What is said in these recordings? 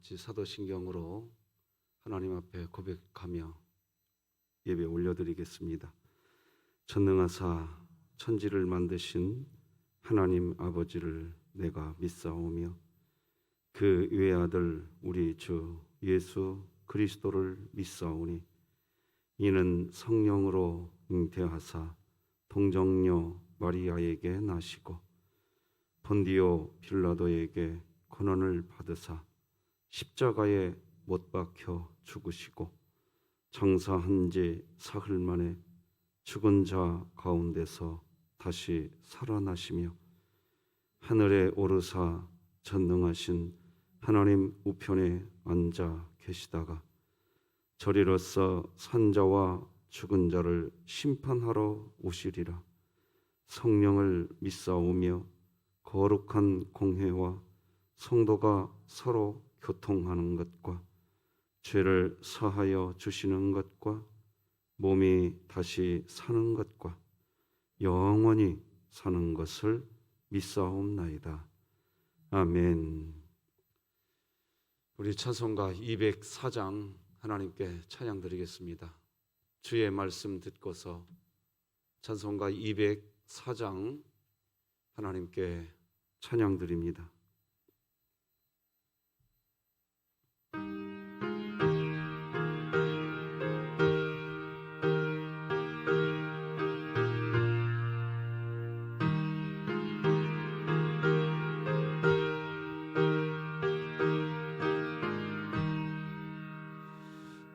같이 사도신경으로 하나님 앞에 고백하며 예배 올려드리겠습니다. 전능하사 천지를 만드신 하나님 아버지를 내가 믿사오며 그 외아들 우리 주 예수 그리스도를 믿사오니 이는 성령으로 잉태하사 동정녀 마리아에게 나시고 본디오 빌라도에게 고난을 받으사 십자가에 못 박혀 죽으시고 장사한 지 사흘 만에 죽은 자 가운데서 다시 살아나시며 하늘에 오르사 전능하신 하나님 우편에 앉아 계시다가 저리로서 산자와 죽은 자를 심판하러 오시리라. 성령을 믿사오며 거룩한 공회와 성도가 서로 교통하는 것과 죄를 사하여 주시는 것과 몸이 다시 사는 것과 영원히 사는 것을 믿사옵나이다. 아멘. 우리 찬송가 204장 하나님께 찬양 드리겠습니다. 주의 말씀 듣고서 찬송가 204장 하나님께 찬양 드립니다.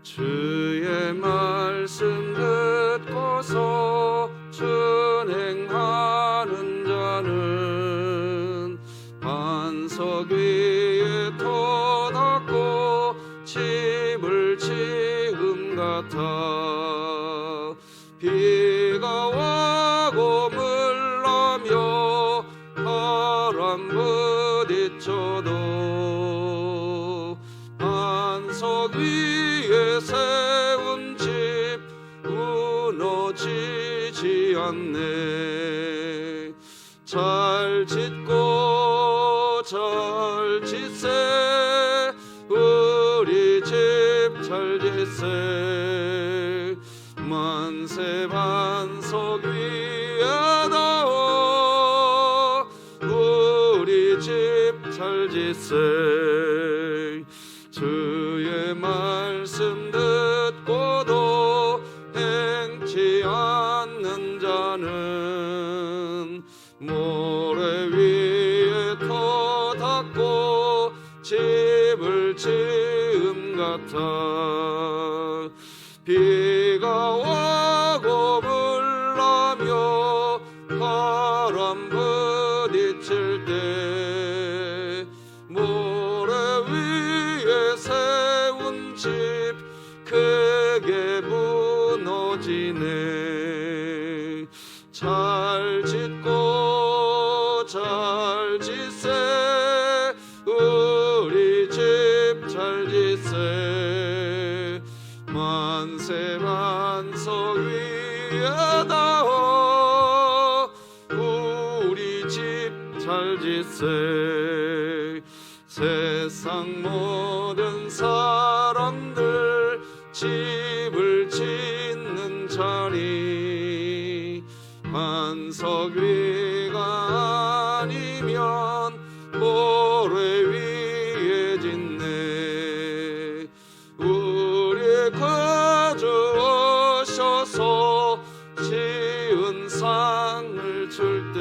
주의 말씀 듣고서 준행하는 자는 반석 위에 터 닦고 집을 지음 같아 비가 와고 물나며 바람 부딪혀도 반석 위에 세운 집 무너지지 않네. 잘 짓고 잘 짓세 우리 집 잘 짓세 만세 반석 위에다 우리 집 잘 짓세. 주의 말씀 듣고도 행치 않는 자는 모래 위에 터 닦고 집을 지음 같아 비가 와고 물나며 바람 부딪힐 때 모래 위에 세운 집 크게 무너지네. 잘 짓고 잘 짓세 우리 집 잘 짓세 만세 반석 위에다 우리 집 잘 짓세. 세상 모든 사람들 집을 짓는 자리 반석 위가 아니면 모래 위에 짓네. 우리 구주 오셔서 지은 상을 줄 때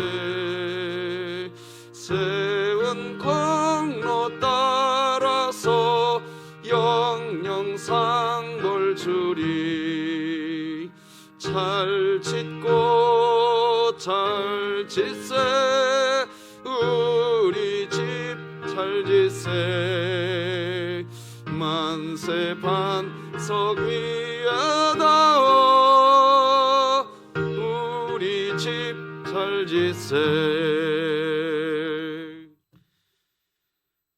세운 공로 따라서 영영상걸 주리. 잘 짓고 잘 짓세 우리 집 잘 짓세 만세 반석 위에다 우리 집 잘 짓세.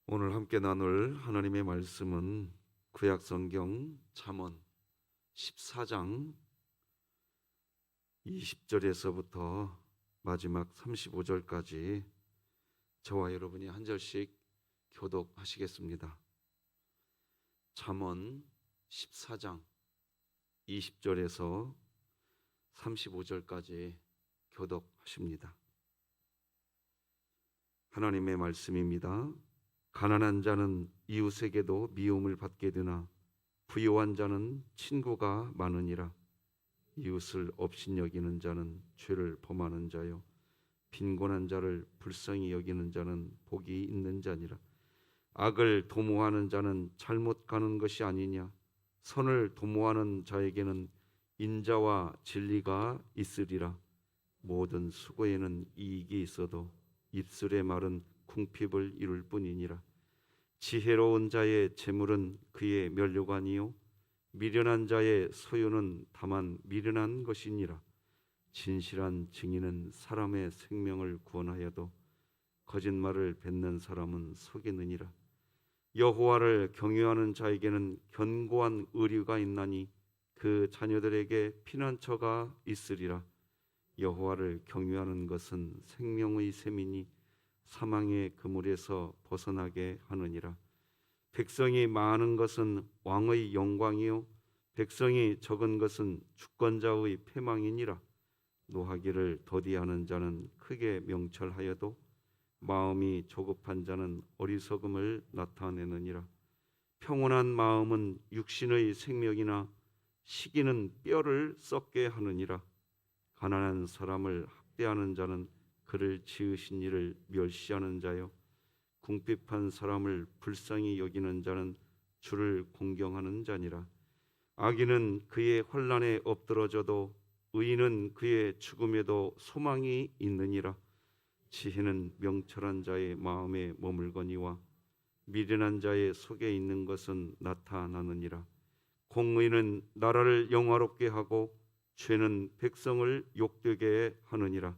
오늘 함께 나눌 하나님의 말씀은 구약성경 잠언 14장 20절에서부터 마지막 35절까지 저와 여러분이 한 절씩 교독하시겠습니다. 잠언 14장 20절에서 35절까지 교독하십니다. 하나님의 말씀입니다. 가난한 자는 이웃에게도 미움을 받게 되나 부유한 자는 친구가 많으니라. 이웃을 업신여기는 자는 죄를 범하는 자요, 빈곤한 자를 불쌍히 여기는 자는 복이 있는 자니라. 악을 도모하는 자는 잘못 가는 것이 아니냐. 선을 도모하는 자에게는 인자와 진리가 있으리라. 모든 수고에는 이익이 있어도 입술의 말은 궁핍을 이룰 뿐이니라. 지혜로운 자의 재물은 그의 면류관이요, 미련한 자의 소유는 다만 미련한 것이니라. 진실한 증인은 사람의 생명을 구원하여도 거짓말을 뱉는 사람은 속이느니라. 여호와를 경외하는 자에게는 견고한 의류가 있나니 그 자녀들에게 피난처가 있으리라. 여호와를 경외하는 것은 생명의 셈이니 사망의 그물에서 벗어나게 하느니라. 백성이 많은 것은 왕의 영광이요, 백성이 적은 것은 주권자의 패망이니라. 노하기를 더디하는 자는 크게 명철하여도 마음이 조급한 자는 어리석음을 나타내느니라. 평온한 마음은 육신의 생명이나 시기는 뼈를 썩게 하느니라. 가난한 사람을 학대하는 자는 그를 지으신 이를 멸시하는 자요, 궁핍한 사람을 불쌍히 여기는 자는 주를 공경하는 자니라. 악인은 그의 환난에 엎드러져도 의인은 그의 죽음에도 소망이 있느니라. 지혜는 명철한 자의 마음에 머물거니와 미련한 자의 속에 있는 것은 나타나느니라. 공의는 나라를 영화롭게 하고 죄는 백성을 욕되게 하느니라.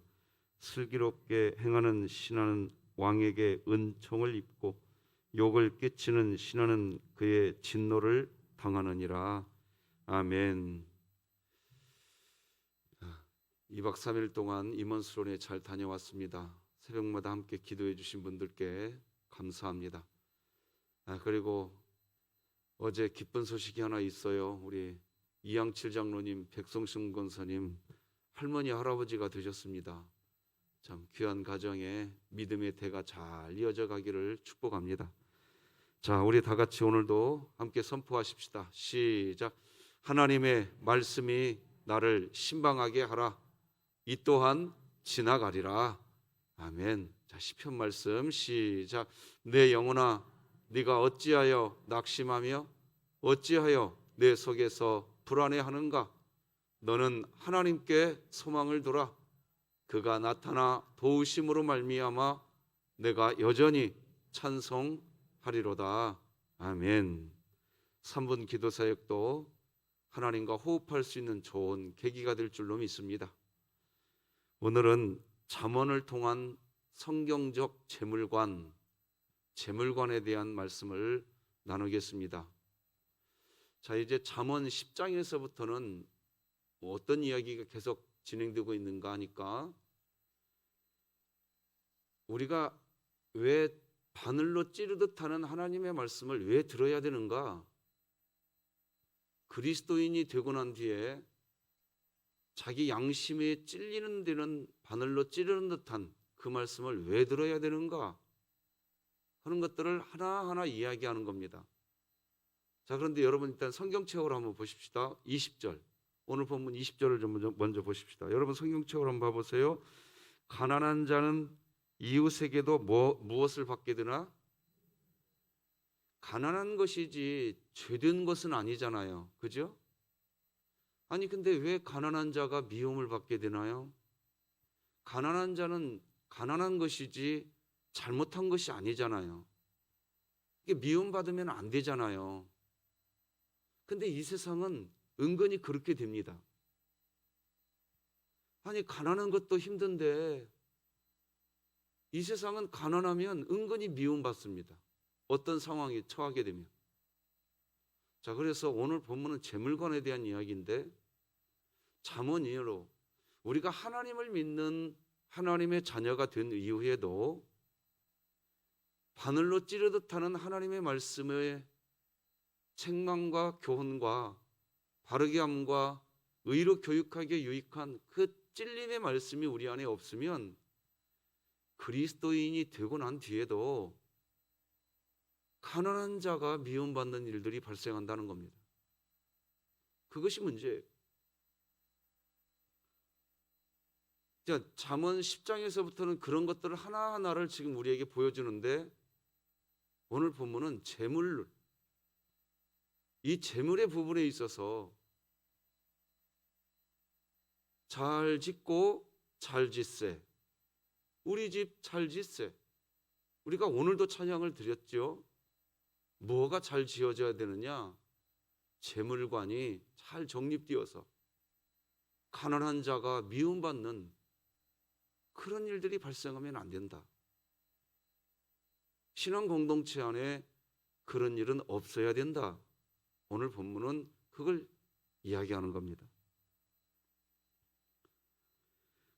슬기롭게 행하는 신하는 왕에게 은총을 입고 욕을 끼치는 신하는 그의 진노를 당하느니라. 아멘. 2박 3일 동안 임원수련회 잘 다녀왔습니다. 새벽마다 함께 기도해 주신 분들께 감사합니다. 그리고 어제 기쁜 소식이 하나 있어요. 우리 이양칠 장로님, 백성승 권사님 할머니 할아버지가 되셨습니다. 참 귀한 가정에 믿음의 대가 잘 이어져 가기를 축복합니다. 자, 우리 다 같이 오늘도 함께 선포하십시다. 시작. 하나님의 말씀이 나를 신방하게 하라. 이 또한 지나가리라. 아멘. 자, 시편 말씀 시작. 내 영혼아, 네가 어찌하여 낙심하며 어찌하여 내 속에서 불안해하는가? 너는 하나님께 소망을 두라. 그가 나타나 도우심으로 말미암아 내가 여전히 찬송하리로다. 아멘. 3분 기도 사역도 하나님과 호흡할 수 있는 좋은 계기가 될 줄로 믿습니다. 오늘은 잠언을 통한 성경적 재물관에 대한 말씀을 나누겠습니다. 자, 이제 잠언 10장에서부터는 어떤 이야기가 계속 진행되고 있는가 하니까 우리가 왜 바늘로 찌르듯 하는 하나님의 말씀을 왜 들어야 되는가? 그리스도인이 되고 난 뒤에 자기 양심에 찔리는 데는 바늘로 찌르는 듯한 그 말씀을 왜 들어야 되는가 하는 것들을 하나하나 이야기하는 겁니다. 자, 그런데 여러분 일단 성경책으로 한번 보십시다. 20절, 오늘 본문 20절을 좀 먼저 보십시다. 여러분 성경책으로 한번 봐보세요. 가난한 자는 이웃에게도 무엇을 받게 되나? 가난한 것이지 죄된 것은 아니잖아요. 그죠? 아니 근데 왜 가난한 자가 미움을 받게 되나요? 가난한 자는 가난한 것이지 잘못한 것이 아니잖아요. 이게 미움받으면 안 되잖아요. 근데 이 세상은 은근히 그렇게 됩니다. 아니 가난한 것도 힘든데 이 세상은 가난하면 은근히 미움받습니다. 어떤 상황에 처하게 되면. 자, 그래서 오늘 본문은 재물관에 대한 이야기인데 잠언이로 우리가 하나님을 믿는 하나님의 자녀가 된 이후에도 바늘로 찌르듯 하는 하나님의 말씀에 책망과 교훈과 바르게 함과 의로 교육하기에 유익한 그 찔림의 말씀이 우리 안에 없으면 그리스도인이 되고 난 뒤에도 가난한 자가 미움받는 일들이 발생한다는 겁니다. 그것이 문제예요. 잠언 10장에서부터는 그런 것들을 하나하나를 지금 우리에게 보여주는데, 오늘 본문은 이 재물의 부분에 있어서 잘 짓고 잘 짓세, 우리 집 잘 짓세. 우리가 오늘도 찬양을 드렸죠. 뭐가 잘 지어져야 되느냐? 재물관이 잘 정립되어서 가난한 자가 미움받는 그런 일들이 발생하면 안 된다. 신앙 공동체 안에 그런 일은 없어야 된다. 오늘 본문은 그걸 이야기하는 겁니다.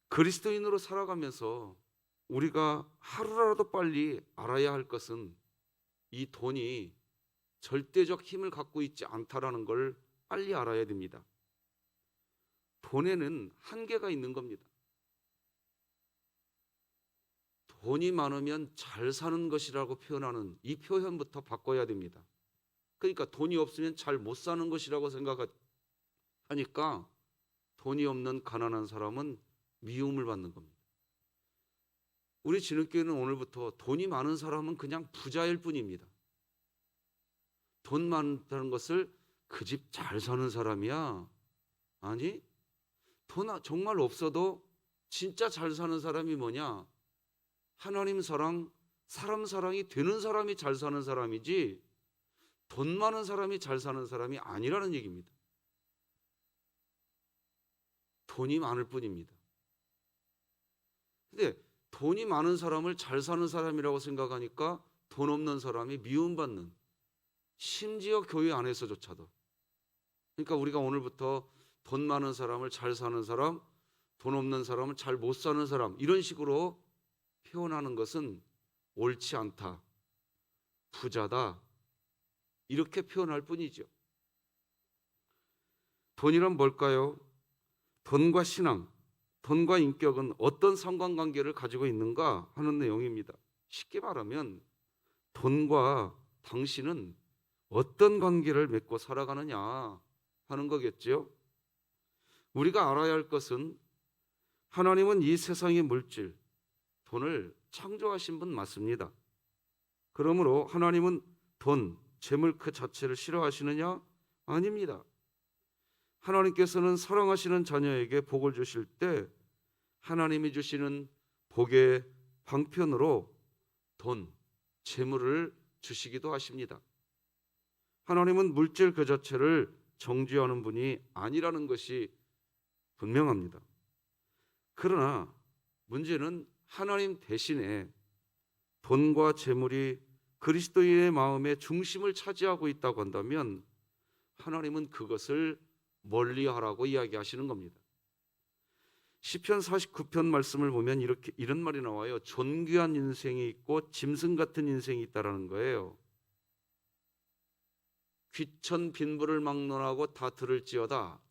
그리스도인으로 살아가면서 우리가 하루라도 빨리 알아야 할 것은 이 돈이 절대적 힘을 갖고 있지 않다라는 걸 빨리 알아야 됩니다. 돈에는 한계가 있는 겁니다. 돈이 많으면 잘 사는 것이라고 표현하는 이 표현부터 바꿔야 됩니다. 그러니까 돈이 없으면 잘 못 사는 것이라고 생각하니까 돈이 없는 가난한 사람은 미움을 받는 겁니다. 우리 진흙교회는 오늘부터 돈이 많은 사람은 그냥 부자일 뿐입니다. 돈 많다는 것을 그 집 잘 사는 사람이야. 아니, 돈 정말 없어도 진짜 잘 사는 사람이 뭐냐? 하나님 사랑, 사람 사랑이 되는 사람이 잘 사는 사람이지 돈 많은 사람이 잘 사는 사람이 아니라는 얘기입니다. 돈이 많을 뿐입니다. 근데 돈이 많은 사람을 잘 사는 사람이라고 생각하니까 돈 없는 사람이 미움받는, 심지어 교회 안에서조차도. 그러니까 우리가 오늘부터 돈 많은 사람을 잘 사는 사람, 돈 없는 사람을 잘 못 사는 사람, 이런 식으로 표현하는 것은 옳지 않다, 부자다, 이렇게 표현할 뿐이죠. 돈이란 뭘까요? 돈과 신앙, 돈과 인격은 어떤 상관관계를 가지고 있는가 하는 내용입니다. 쉽게 말하면 돈과 당신은 어떤 관계를 맺고 살아가느냐 하는 거겠죠. 우리가 알아야 할 것은 하나님은 이 세상의 물질, 돈을 창조하신 분 맞습니다. 그러므로 하나님은 돈, 재물 그 자체를 싫어하시느냐? 아닙니다. 하나님께서는 사랑하시는 자녀에게 복을 주실 때 하나님이 주시는 복의 방편으로 돈, 재물을 주시기도 하십니다. 하나님은 물질 그 자체를 정죄하는 분이 아니라는 것이 분명합니다. 그러나 문제는 하나님 대신에 돈과 재물이 그리스도인의 마음의 중심을 차지하고 있다고 한다면 하나님은 그것을 멀리하라고 이야기하시는 겁니다. 시편 49편 말씀을 보면 이런 말이 나와요. 존귀한 인생이 있고 짐승 같은 인생이 있다라는 거예요. 귀천 빗물을 막론하고 다 들을지어다.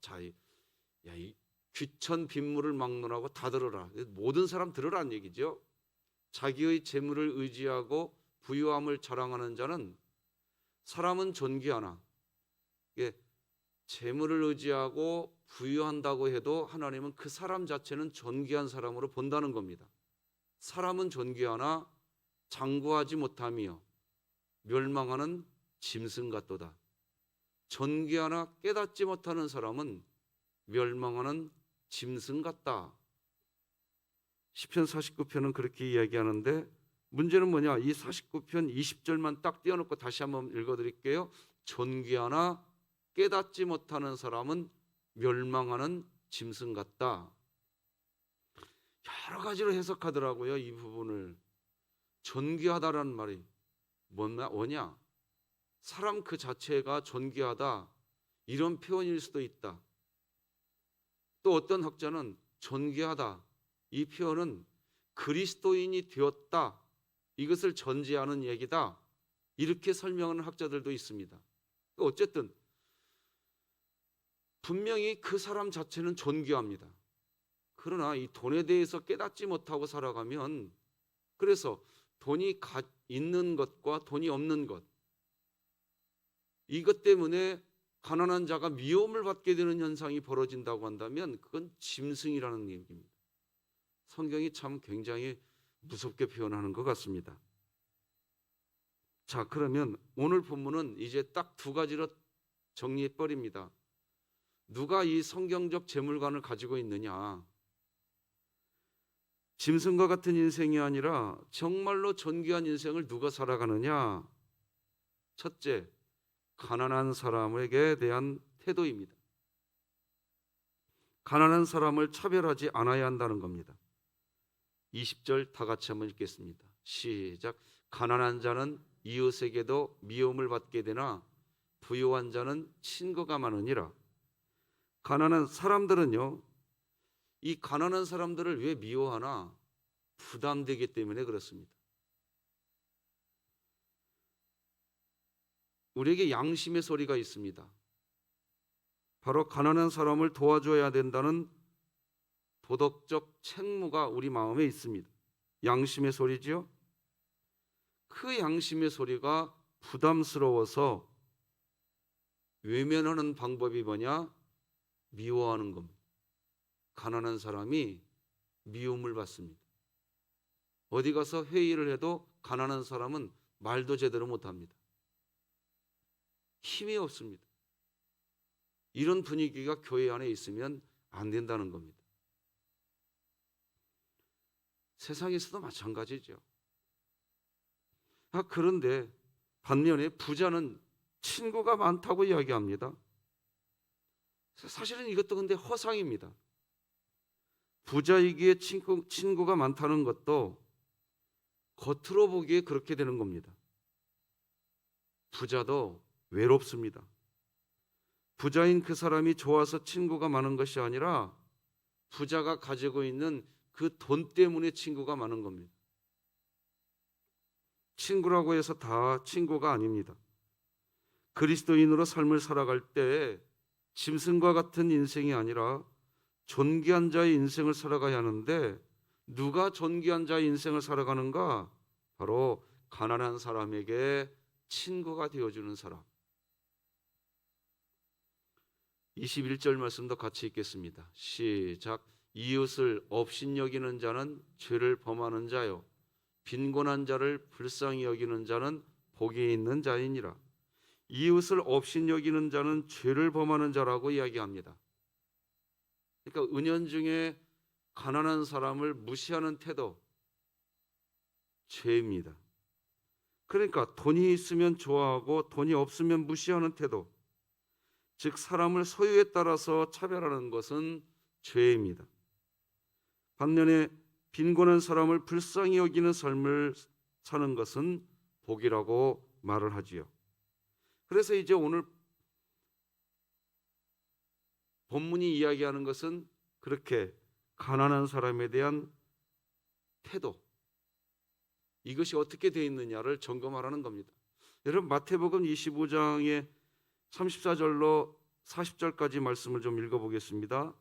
이 귀천 빗물을 막론하고 다 들어라. 모든 사람 들으라는 얘기죠. 자기의 재물을 의지하고 부유함을 자랑하는 자는, 사람은 존귀하나 재물을 의지하고 부유한다고 해도 하나님은 그 사람 자체는 존귀한 사람으로 본다는 겁니다. 사람은 존귀하나 장구하지 못하며 멸망하는 짐승 같도다. 존귀하나 깨닫지 못하는 사람은 멸망하는 짐승 같다. 시편 49편은 그렇게 이야기하는데 문제는 뭐냐? 이 49편 20절만 딱 띄워놓고 다시 한번 읽어드릴게요. 존귀하나 깨닫지 못하는 사람은 멸망하는 짐승 같다. 여러 가지로 해석하더라고요. 이 부분을. 존귀하다라는 말이 뭐냐? 사람 그 자체가 존귀하다, 이런 표현일 수도 있다. 또 어떤 학자는 존귀하다, 이 표현은 그리스도인이 되었다, 이것을 전제하는 얘기다, 이렇게 설명하는 학자들도 있습니다. 어쨌든 분명히 그 사람 자체는 존귀합니다. 그러나 이 돈에 대해서 깨닫지 못하고 살아가면, 그래서 돈이 있는 것과 돈이 없는 것, 이것 때문에 가난한 자가 미움을 받게 되는 현상이 벌어진다고 한다면 그건 짐승이라는 얘기입니다. 성경이 참 굉장히 무섭게 표현하는 것 같습니다. 자, 그러면 오늘 본문은 이제 딱 두 가지로 정리해 버립니다. 누가 이 성경적 재물관을 가지고 있느냐? 짐승과 같은 인생이 아니라 정말로 존귀한 인생을 누가 살아가느냐? 첫째, 가난한 사람에게 대한 태도입니다. 가난한 사람을 차별하지 않아야 한다는 겁니다. 20절 다 같이 한번 읽겠습니다. 시작. 가난한 자는 이웃에게도 미움을 받게 되나 부유한 자는 친구가 많으니라. 가난한 사람들은요, 이 가난한 사람들을 왜 미워하나? 부담되기 때문에 그렇습니다. 우리에게 양심의 소리가 있습니다. 바로 가난한 사람을 도와줘야 된다는 도덕적 책무가 우리 마음에 있습니다. 양심의 소리지요. 그 양심의 소리가 부담스러워서 외면하는 방법이 뭐냐? 미워하는 겁니다. 가난한 사람이 미움을 받습니다. 어디 가서 회의를 해도 가난한 사람은 말도 제대로 못합니다. 힘이 없습니다. 이런 분위기가 교회 안에 있으면 안 된다는 겁니다. 세상에서도 마찬가지죠. 그런데 반면에 부자는 친구가 많다고 이야기합니다. 사실은 이것도 근데 허상입니다. 부자이기에 친구가 많다는 것도 겉으로 보기에 그렇게 되는 겁니다. 부자도 외롭습니다. 부자인 그 사람이 좋아서 친구가 많은 것이 아니라 부자가 가지고 있는 그 돈 때문에 친구가 많은 겁니다. 친구라고 해서 다 친구가 아닙니다. 그리스도인으로 삶을 살아갈 때 짐승과 같은 인생이 아니라 존귀한 자의 인생을 살아가야 하는데, 누가 존귀한 자의 인생을 살아가는가? 바로 가난한 사람에게 친구가 되어주는 사람. 21절 말씀도 같이 읽겠습니다. 시작. 이웃을 업신여기는 자는 죄를 범하는 자요, 빈곤한 자를 불쌍히 여기는 자는 복이 있는 자이니라. 이웃을 업신여기는 자는 죄를 범하는 자라고 이야기합니다. 그러니까 은연중에 가난한 사람을 무시하는 태도, 죄입니다. 그러니까 돈이 있으면 좋아하고 돈이 없으면 무시하는 태도, 즉 사람을 소유에 따라서 차별하는 것은 죄입니다. 반면에 빈곤한 사람을 불쌍히 여기는 삶을 사는 것은 복이라고 말을 하지요. 그래서 이제 오늘 본문이 이야기하는 것은 그렇게 가난한 사람에 대한 태도, 이것이 어떻게 되어 있느냐를 점검하라는 겁니다. 여러분, 마태복음 25장의 34절로 40절까지 말씀을 좀 읽어보겠습니다.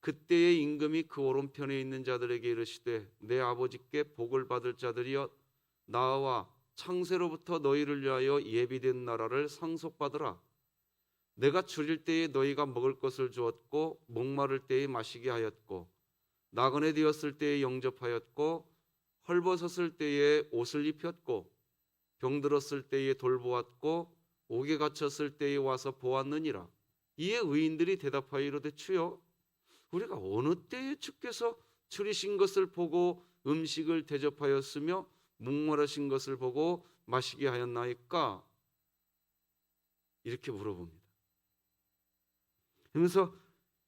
그때의 임금이 그 오른편에 있는 자들에게 이르시되, 내 아버지께 복을 받을 자들이여, 나와 창세로부터 너희를 위하여 예비된 나라를 상속받으라. 내가 줄일 때에 너희가 먹을 것을 주었고, 목마를 때에 마시게 하였고, 나그네 되었을 때에 영접하였고, 헐벗었을 때에 옷을 입혔고, 병들었을 때에 돌보았고, 옥에 갇혔을 때에 와서 보았느니라. 이에 의인들이 대답하여 이르되, 주여, 우리가 어느 때에 주께서 줄이신 것을 보고 음식을 대접하였으며 목마르신 것을 보고 마시게 하였나이까? 이렇게 물어봅니다. 그러면서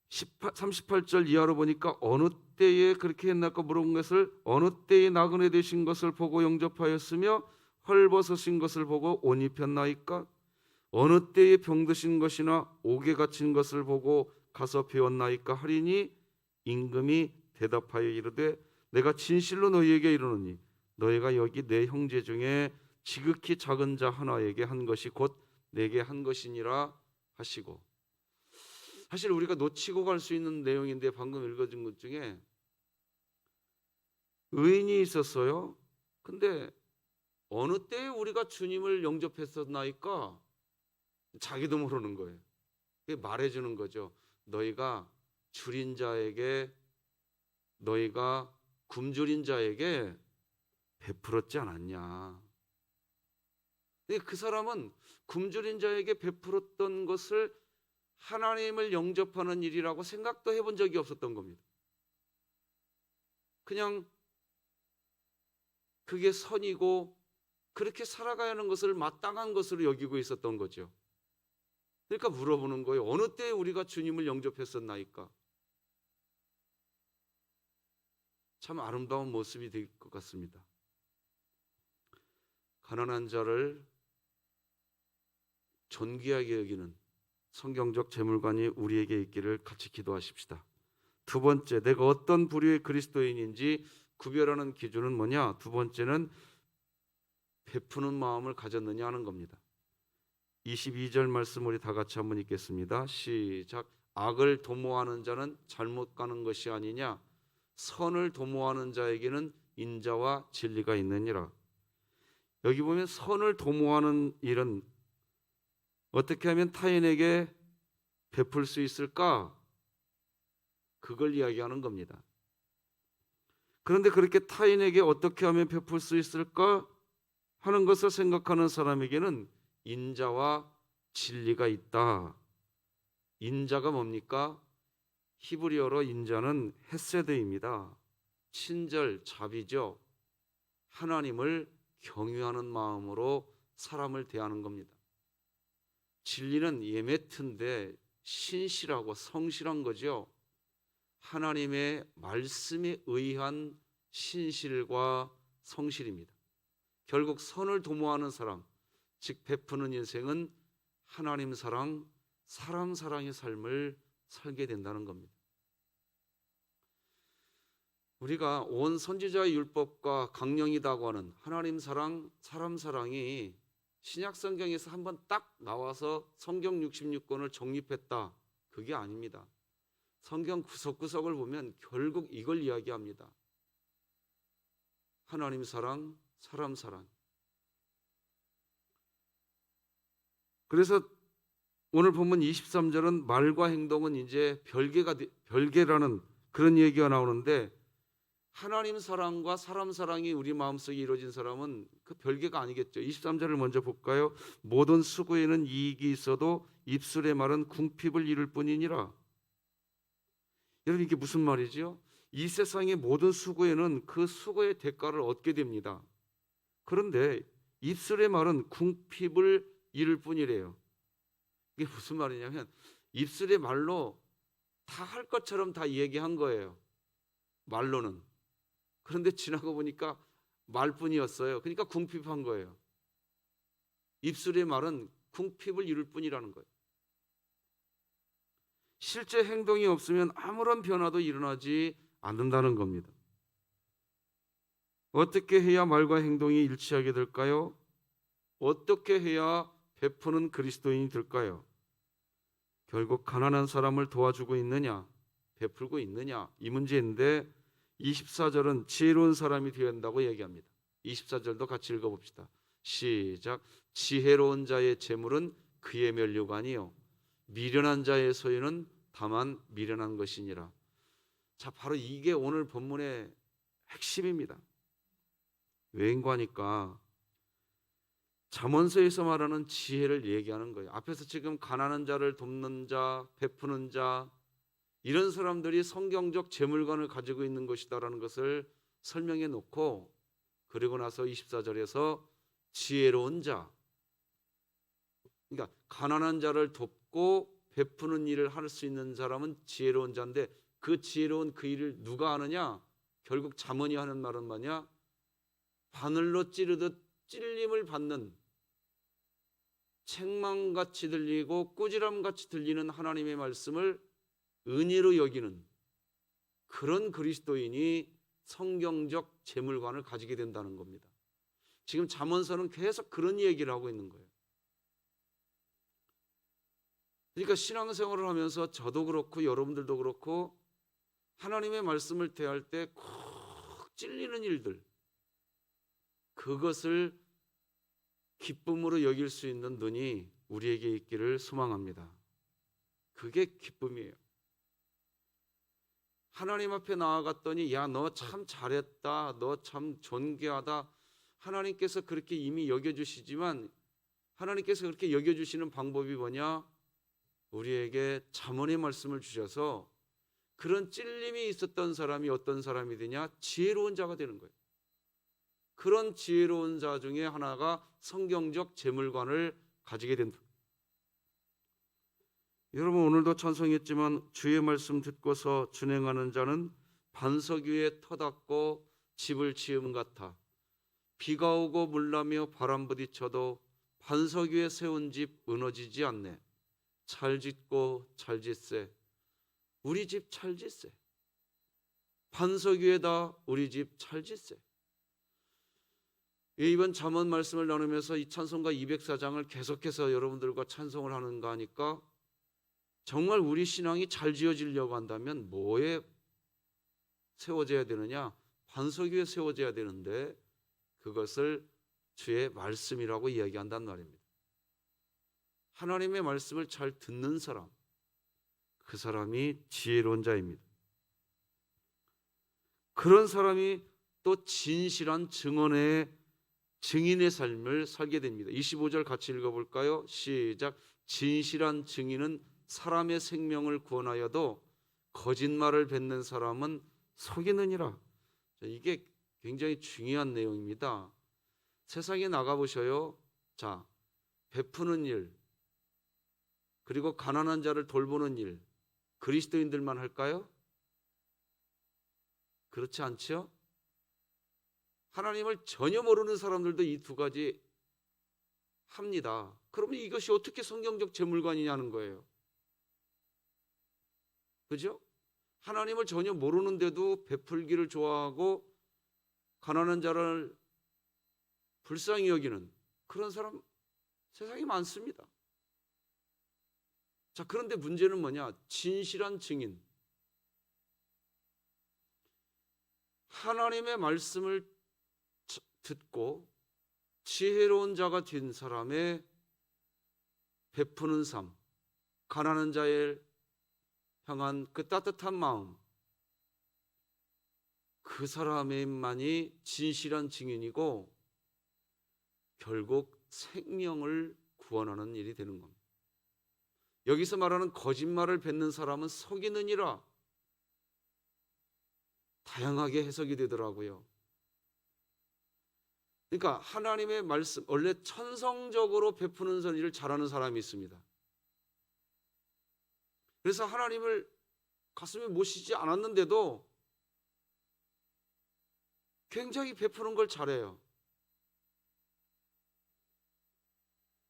38절 이하로 보니까 어느 때에 그렇게 했나까 물어본 것을, 어느 때에 나그네 되신 것을 보고 영접하였으며 헐벗으신 것을 보고 옷 입혔나이까? 어느 때에 병드신 것이나 옥에 갇힌 것을 보고 가서 배웠나이까 하리니, 임금이 대답하여 이르되, 내가 진실로 너희에게 이르노니 너희가 여기 내 형제 중에 지극히 작은 자 하나에게 한 것이 곧 내게 한 것이니라 하시고. 사실 우리가 놓치고 갈 수 있는 내용인데 방금 읽어준 것 중에 의인이 있었어요. 근데 어느 때에 우리가 주님을 영접했었나이까? 자기도 모르는 거예요. 말해주는 거죠. 너희가 줄인 자에게, 너희가 굶주린 자에게 베풀었지 않았냐. 그 사람은 굶주린 자에게 베풀었던 것을 하나님을 영접하는 일이라고 생각도 해본 적이 없었던 겁니다. 그냥 그게 선이고 그렇게 살아가야 하는 것을 마땅한 것으로 여기고 있었던 거죠. 그러니까 물어보는 거예요. 어느 때에 우리가 주님을 영접했었나이까? 참 아름다운 모습이 될 것 같습니다. 가난한 자를 존귀하게 여기는 성경적 재물관이 우리에게 있기를 같이 기도하십시다. 두 번째, 내가 어떤 부류의 그리스도인인지 구별하는 기준은 뭐냐? 두 번째는 베푸는 마음을 가졌느냐 하는 겁니다. 22절 말씀 우리 다 같이 한번 읽겠습니다. 시작. 악을 도모하는 자는 잘못 가는 것이 아니냐? 선을 도모하는 자에게는 인자와 진리가 있느니라. 여기 보면 선을 도모하는 일은 어떻게 하면 타인에게 베풀 수 있을까? 그걸 이야기하는 겁니다. 그런데 그렇게 타인에게 어떻게 하면 베풀 수 있을까 하는 것을 생각하는 사람에게는 인자와 진리가 있다. 인자가 뭡니까? 히브리어로 인자는 헤세드입니다. 친절, 자비죠. 하나님을 경유하는 마음으로 사람을 대하는 겁니다. 진리는 예메트인데 신실하고 성실한 거죠. 하나님의 말씀에 의한 신실과 성실입니다. 결국 선을 도모하는 사람, 즉 베푸는 인생은 하나님 사랑, 사람 사랑의 삶을 살게 된다는 겁니다. 우리가 온 선지자의 율법과 강령이라고 하는 하나님 사랑, 사람 사랑이 신약 성경에서 한번 딱 나와서 성경 66권을 정립했다. 그게 아닙니다. 성경 구석구석을 보면 결국 이걸 이야기합니다. 하나님 사랑, 사람 사랑. 그래서 오늘 본문 23절은 말과 행동은 이제 별개라는 그런 얘기가 나오는데, 하나님 사랑과 사람 사랑이 우리 마음속에 이루어진 사람은 그 별개가 아니겠죠. 23절을 먼저 볼까요? 모든 수고에는 이익이 있어도 입술의 말은 궁핍을 이룰 뿐이니라. 여러분, 이게 무슨 말이지요? 이 세상의 모든 수고에는 그 수고의 대가를 얻게 됩니다. 그런데 입술의 말은 궁핍을 이룰 뿐이래요. 이게 무슨 말이냐면 입술의 말로 다 할 것처럼 다 얘기한 거예요. 말로는. 그런데 지나고 보니까 말뿐이었어요. 그러니까 궁핍한 거예요. 입술의 말은 궁핍을 이룰 뿐이라는 거예요. 실제 행동이 없으면 아무런 변화도 일어나지 않는다는 겁니다. 어떻게 해야 말과 행동이 일치하게 될까요? 어떻게 해야 베푸는 그리스도인이 될까요? 결국 가난한 사람을 도와주고 있느냐, 베풀고 있느냐, 이 문제인데 24절은 지혜로운 사람이 되어야 한다고 얘기합니다. 24절도 같이 읽어봅시다. 시작. 지혜로운 자의 재물은 그의 면류관이요 미련한 자의 소유는 다만 미련한 것이니라. 자, 바로 이게 오늘 본문의 핵심입니다. 왜인가 하니까 잠언서에서 말하는 지혜를 얘기하는 거예요. 앞에서 지금 가난한 자를 돕는 자, 베푸는 자, 이런 사람들이 성경적 재물관을 가지고 있는 것이다라는 것을 설명해 놓고, 그리고 나서 24절에서 지혜로운 자, 그러니까 가난한 자를 돕고 베푸는 일을 할 수 있는 사람은 지혜로운 자인데, 그 지혜로운 그 일을 누가 하느냐? 결국 잠언이 하는 말은 뭐냐? 바늘로 찌르듯 찔림을 받는, 책망같이 들리고 꾸지람같이 들리는 하나님의 말씀을 은혜로 여기는 그런 그리스도인이 성경적 재물관을 가지게 된다는 겁니다. 지금 잠언서는 계속 그런 얘기를 하고 있는 거예요. 그러니까 신앙생활을 하면서 저도 그렇고 여러분들도 그렇고 하나님의 말씀을 대할 때 콕 찔리는 일들, 그것을 기쁨으로 여길 수 있는 눈이 우리에게 있기를 소망합니다. 그게 기쁨이에요. 하나님 앞에 나아갔더니 야, 너 참 잘했다, 너 참 존귀하다, 하나님께서 그렇게 이미 여겨주시지만 하나님께서 그렇게 여겨주시는 방법이 뭐냐? 우리에게 잠언의 말씀을 주셔서 그런 찔림이 있었던 사람이 어떤 사람이 되냐? 지혜로운 자가 되는 거예요. 그런 지혜로운 자 중에 하나가 성경적 재물관을 가지게 된다. 여러분, 오늘도 찬송했지만 주의 말씀 듣고서 준행하는 자는 반석 위에 터닫고 집을 지음 같아. 비가 오고 물나며 바람 부딪혀도 반석 위에 세운 집 무너지지 않네. 잘 짓고 잘 짓세. 우리 집 잘 짓세. 반석 위에다 우리 집 잘 짓세. 이번 잠언 말씀을 나누면서 이 찬송가 204장을 계속해서 여러분들과 찬송을 하는가 하니까 정말 우리 신앙이 잘 지어지려고 한다면 뭐에 세워져야 되느냐? 반석 위에 세워져야 되는데 그것을 주의 말씀이라고 이야기한단 말입니다. 하나님의 말씀을 잘 듣는 사람, 그 사람이 지혜로운 자입니다. 그런 사람이 또 진실한 증인의 삶을 살게 됩니다. 25절 같이 읽어볼까요? 시작. 진실한 증인은 사람의 생명을 구원하여도 거짓말을 뱉는 사람은 속이느니라. 이게 굉장히 중요한 내용입니다. 세상에 나가보셔요. 자, 베푸는 일, 그리고 가난한 자를 돌보는 일, 그리스도인들만 할까요? 그렇지 않죠? 하나님을 전혀 모르는 사람들도 이 두 가지 합니다. 그러면 이것이 어떻게 성경적 재물관이냐는 거예요. 그죠? 하나님을 전혀 모르는데도 베풀기를 좋아하고 가난한 자를 불쌍히 여기는 그런 사람 세상에 많습니다. 자, 그런데 문제는 뭐냐? 진실한 증인. 하나님의 말씀을 듣고 지혜로운 자가 된 사람의 베푸는 삶, 가난한 자에 향한 그 따뜻한 마음, 그 사람만이 진실한 증인이고 결국 생명을 구원하는 일이 되는 겁니다. 여기서 말하는 거짓말을 뱉는 사람은 속이느니라. 다양하게 해석이 되더라고요. 그러니까 하나님의 말씀, 원래 천성적으로 베푸는 일을 잘하는 사람이 있습니다. 그래서 하나님을 가슴에 모시지 않았는데도 굉장히 베푸는 걸 잘해요.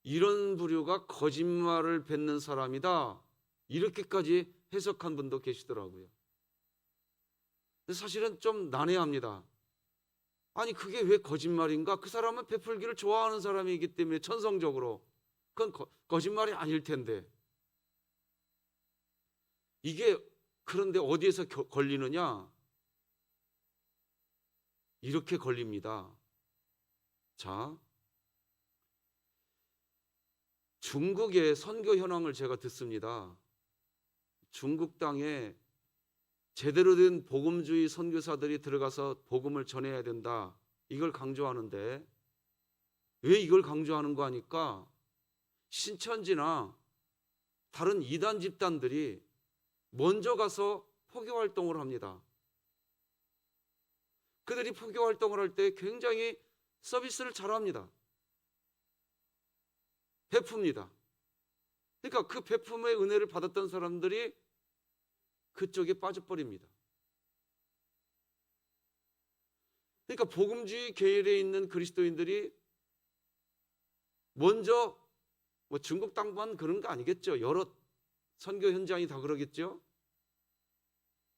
이런 부류가 거짓말을 뱉는 사람이다, 이렇게까지 해석한 분도 계시더라고요. 근데 사실은 좀 난해합니다. 아니, 그게 왜 거짓말인가? 그 사람은 베풀기를 좋아하는 사람이기 때문에 천성적으로 그건 거짓말이 아닐 텐데, 이게 그런데 어디에서 걸리느냐? 이렇게 걸립니다. 자, 중국의 선교 현황을 제가 듣습니다. 중국 땅에 제대로 된 복음주의 선교사들이 들어가서 복음을 전해야 된다, 이걸 강조하는데 왜 이걸 강조하는 거 하니까 신천지나 다른 이단 집단들이 먼저 가서 포교 활동을 합니다. 그들이 포교 활동을 할 때 굉장히 서비스를 잘합니다. 베풉니다. 그러니까 그 베품의 은혜를 받았던 사람들이 그쪽에 빠져버립니다. 그러니까 복음주의 계열에 있는 그리스도인들이 먼저, 중국 땅만 그런 거 아니겠죠. 여러 선교 현장이 다 그러겠죠.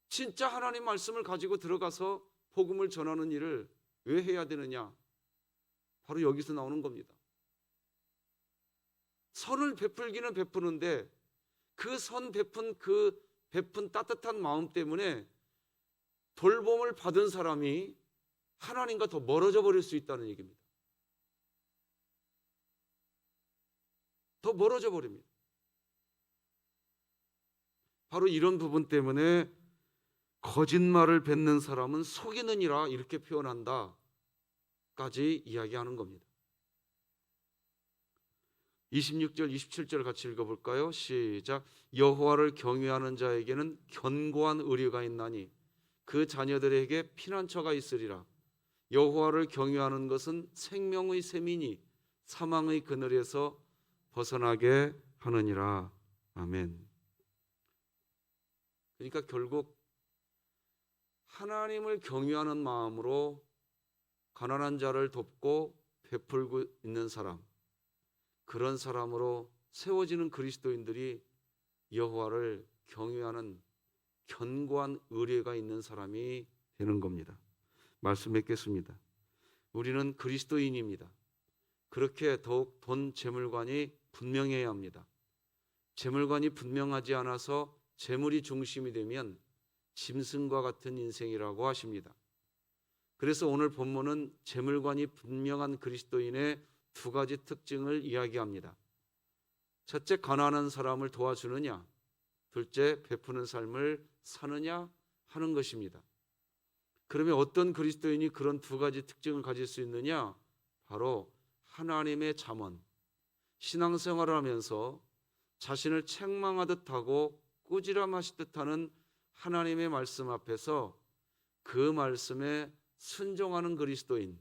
진짜 하나님 말씀을 가지고 들어가서 복음을 전하는 일을 왜 해야 되느냐? 바로 여기서 나오는 겁니다. 선을 베풀기는 베푸는데 그 선 베푼 따뜻한 마음 때문에 돌봄을 받은 사람이 하나님과 더 멀어져 버릴 수 있다는 얘기입니다. 더 멀어져 버립니다. 바로 이런 부분 때문에 거짓말을 뱉는 사람은 속이느니라 이렇게 표현한다까지 이야기하는 겁니다. 26절 27절 같이 읽어볼까요? 시작. 여호와를 경외하는 자에게는 견고한 의뢰가 있나니 그 자녀들에게 피난처가 있으리라. 여호와를 경외하는 것은 생명의 샘이니 사망의 그늘에서 벗어나게 하느니라. 아멘. 그러니까 결국 하나님을 경외하는 마음으로 가난한 자를 돕고 베풀고 있는 사람, 그런 사람으로 세워지는 그리스도인들이 여호와를 경외하는 견고한 의뢰가 있는 사람이 되는 겁니다. 말씀 맺겠습니다. 우리는 그리스도인입니다. 그렇게 더욱 돈 재물관이 분명해야 합니다. 재물관이 분명하지 않아서 재물이 중심이 되면 짐승과 같은 인생이라고 하십니다. 그래서 오늘 본문은 재물관이 분명한 그리스도인의 두 가지 특징을 이야기합니다. 첫째, 가난한 사람을 도와주느냐, 둘째, 베푸는 삶을 사느냐 하는 것입니다. 그러면 어떤 그리스도인이 그런 두 가지 특징을 가질 수 있느냐? 바로 하나님의 잠언, 신앙생활을 하면서 자신을 책망하듯 하고 꾸지람하시듯 하는 하나님의 말씀 앞에서 그 말씀에 순종하는 그리스도인,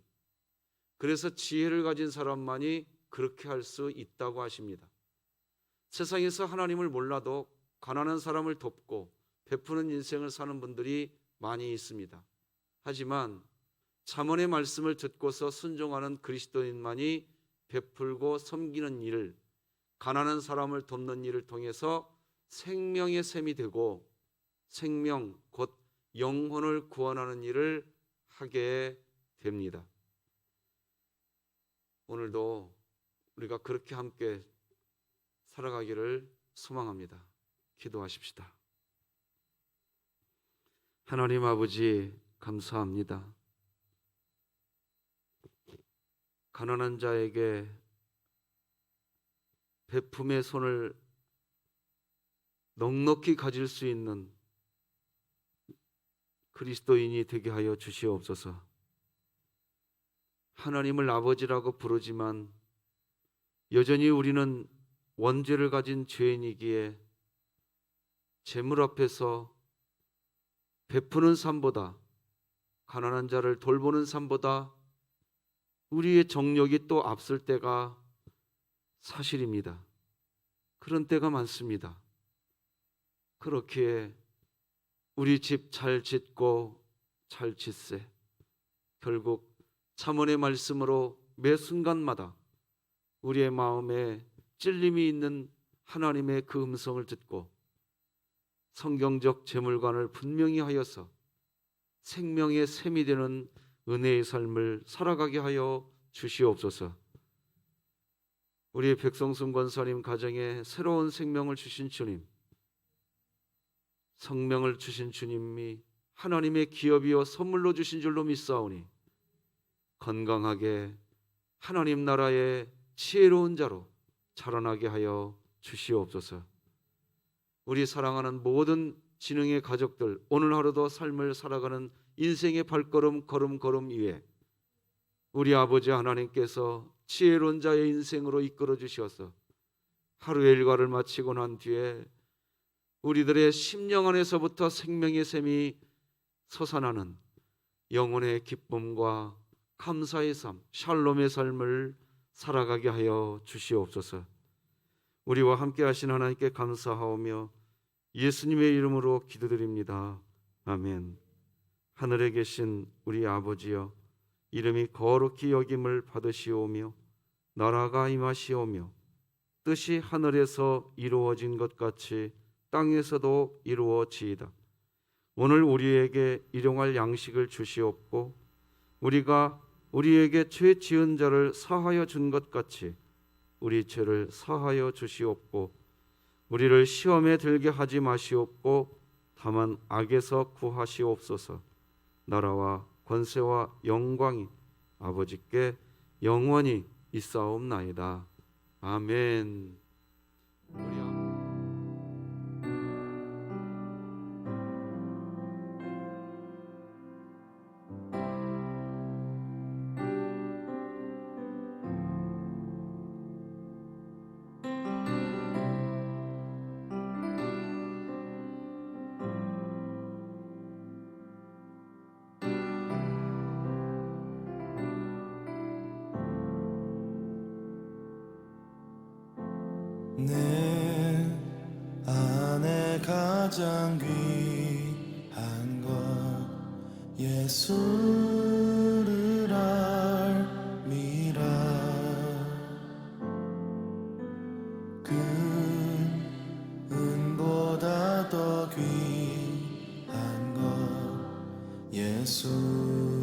그래서 지혜를 가진 사람만이 그렇게 할 수 있다고 하십니다. 세상에서 하나님을 몰라도 가난한 사람을 돕고 베푸는 인생을 사는 분들이 많이 있습니다. 하지만 잠언의 말씀을 듣고서 순종하는 그리스도인만이 베풀고 섬기는 일을, 가난한 사람을 돕는 일을 통해서 생명의 샘이 되고 생명 곧 영혼을 구원하는 일을 하게 됩니다. 오늘도 우리가 그렇게 함께 살아가기를 소망합니다. 기도하십시다. 하나님 아버지, 감사합니다. 가난한 자에게 베품의 손을 넉넉히 가질 수 있는 그리스도인이 되게 하여 주시옵소서. 하나님을 아버지라고 부르지만 여전히 우리는 원죄를 가진 죄인이기에 재물 앞에서 베푸는 삶보다, 가난한 자를 돌보는 삶보다 우리의 정욕이 또 앞설 때가 사실입니다. 그런 때가 많습니다. 그렇기에 우리 집 잘 짓고 잘 짓세, 결국 잠언의 말씀으로 매 순간마다 우리의 마음에 찔림이 있는 하나님의 그 음성을 듣고 성경적 재물관을 분명히 하여서 생명의 샘이 되는 은혜의 삶을 살아가게 하여 주시옵소서. 우리의 백성순 권사님 가정에 새로운 생명을 주신 주님, 성명을 주신 주님이 하나님의 기업이요 선물로 주신 줄로 믿사오니 건강하게 하나님 나라의 지혜로운 자로 자라나게 하여 주시옵소서. 우리 사랑하는 모든 지능의 가족들, 오늘 하루도 삶을 살아가는 인생의 발걸음 걸음 위에 우리 아버지 하나님께서 지혜로운 자의 인생으로 이끌어 주셔서 하루의 일과를 마치고 난 뒤에 우리들의 심령 안에서부터 생명의 샘이 솟아나는 영혼의 기쁨과 감사의 삶, 샬롬의 삶을 살아가게 하여 주시옵소서. 우리와 함께 하신 하나님께 감사하오며 예수님의 이름으로 기도드립니다. 아멘. 하늘에 계신 우리 아버지여, 이름이 거룩히 여김을 받으시오며 나라가 임하시오며 뜻이 하늘에서 이루어진 것 같이 땅에서도 이루어지이다. 오늘 우리에게 일용할 양식을 주시옵고 우리가 우리에게 죄 지은 자를 사하여 준 것 같이 우리 죄를 사하여 주시옵고 우리를 시험에 들게 하지 마시옵고 다만 악에서 구하시옵소서. 나라와 권세와 영광이 아버지께 영원히 있사옵나이다. 아멘. 내 안에 가장 귀한 것 예수를 알미라. 그 은보다 더 귀한 것 예수